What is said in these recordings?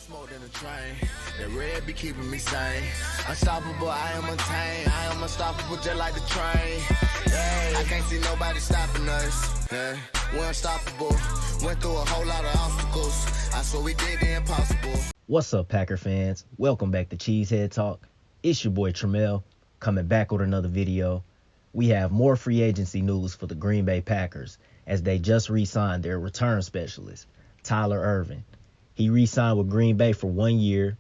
Smoke in the train, that red be keeping me sane. Unstoppable, I am untamed. I am unstoppable just like the train. Hey, I can't see nobody stopping us. Yeah, we're unstoppable. Went through a whole lot of obstacles. I swear we did the impossible. What's up, Packer fans? Welcome back to Cheesehead Talk. It's your boy Tramel, coming back with another video. We have more free agency news for the Green Bay Packers as they just re-signed their return specialist, Tyler Ervin. He re-signed with Green Bay for 1 year,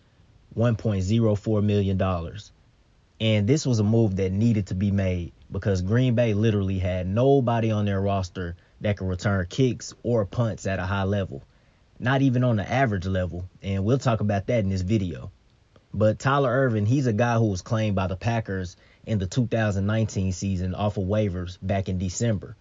$1.04 million. And this was a move that needed to be made because Green Bay literally had nobody on their roster that could return kicks or punts at a high level. Not even on the average level, and we'll talk about that in this video. But Tyler Ervin, he's a guy who was claimed by the Packers in the 2019 season off of waivers back in December.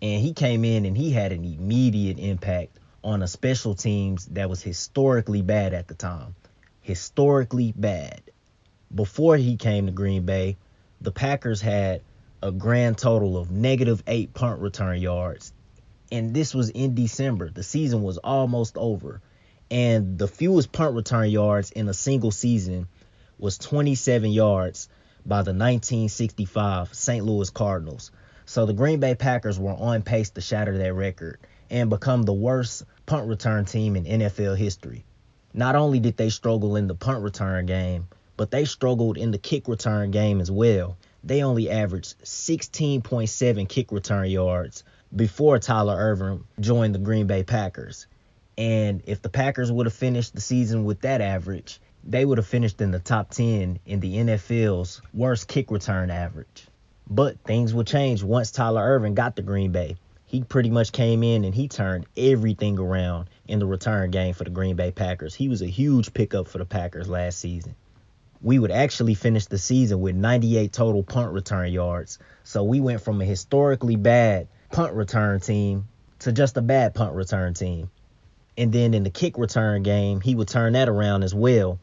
And he came in and he had an immediate impact on a special teams that was historically bad at the time. Historically bad. Before he came to Green Bay, the Packers had a grand total of -8 punt return yards. And this was in December. The season was almost over. And the fewest punt return yards in a single season was 27 yards by the 1965 St. Louis Cardinals. So the Green Bay Packers were on pace to shatter that record and become the worst punt return team in NFL history. Not only did they struggle in the punt return game, but they struggled in the kick return game as well. They only averaged 16.7 kick return yards before Tyler Ervin joined the Green Bay Packers. And if the Packers would have finished the season with that average, they would have finished in the top 10 in the NFL's worst kick return average. But things would change once Tyler Ervin got to Green Bay. He pretty much came in and he turned everything around in the return game for the Green Bay Packers. He was a huge pickup for the Packers last season. We would actually finish the season with 98 total punt return yards. So we went from a historically bad punt return team to just a bad punt return team. And then in the kick return game, he would turn that around as well.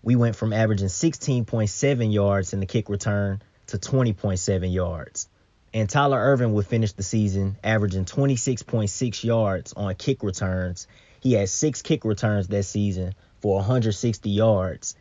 We went from averaging 16.7 yards in the kick return to 20.7 yards. And Tyler Ervin would finish the season averaging 26.6 yards on kick returns. He had 6 kick returns that season for 160 yards.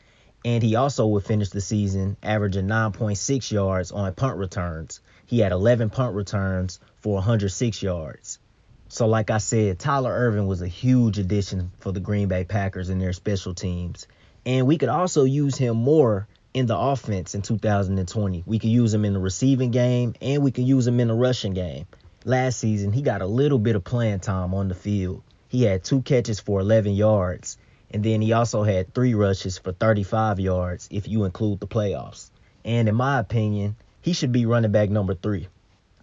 And he also would finish the season averaging 9.6 yards on punt returns. He had 11 punt returns for 106 yards. So like I said, Tyler Ervin was a huge addition for the Green Bay Packers in their special teams. And we could also use him more in the offense in 2020. We could use him in the receiving game and we could use him in the rushing game. Last season, he got a little bit of playing time on the field. He had 2 catches for 11 yards. And then he also had 3 rushes for 35 yards if you include the playoffs. And in my opinion, he should be running back number 3.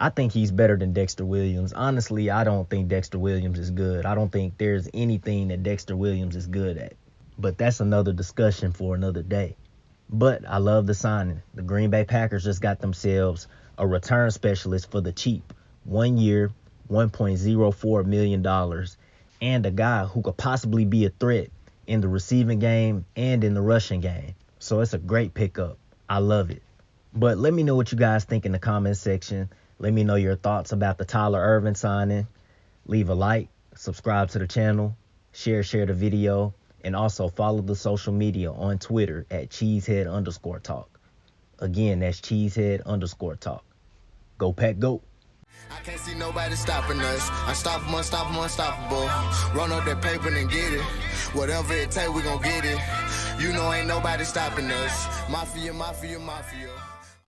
I think he's better than Dexter Williams. Honestly, I don't think Dexter Williams is good. I don't think there's anything that Dexter Williams is good at. But that's another discussion for another day. But I love the signing. The Green Bay Packers just got themselves a return specialist for the cheap. 1 year, $1.04 million. And a guy who could possibly be a threat in the receiving game and in the rushing game. So it's a great pickup. I love it. But let me know what you guys think in the comment section. Let me know your thoughts about the Tyler Ervin signing. Leave a like, subscribe to the channel, share the video, and also follow the social media on Twitter at Cheesehead_talk. Again, that's Cheesehead_talk. Go Pack, go. I can't see nobody stopping us. Unstoppable, unstoppable, unstoppable. Run up that paper and get it. Whatever it take, we gon' get it. You know ain't nobody stopping us. Mafia, mafia, mafia.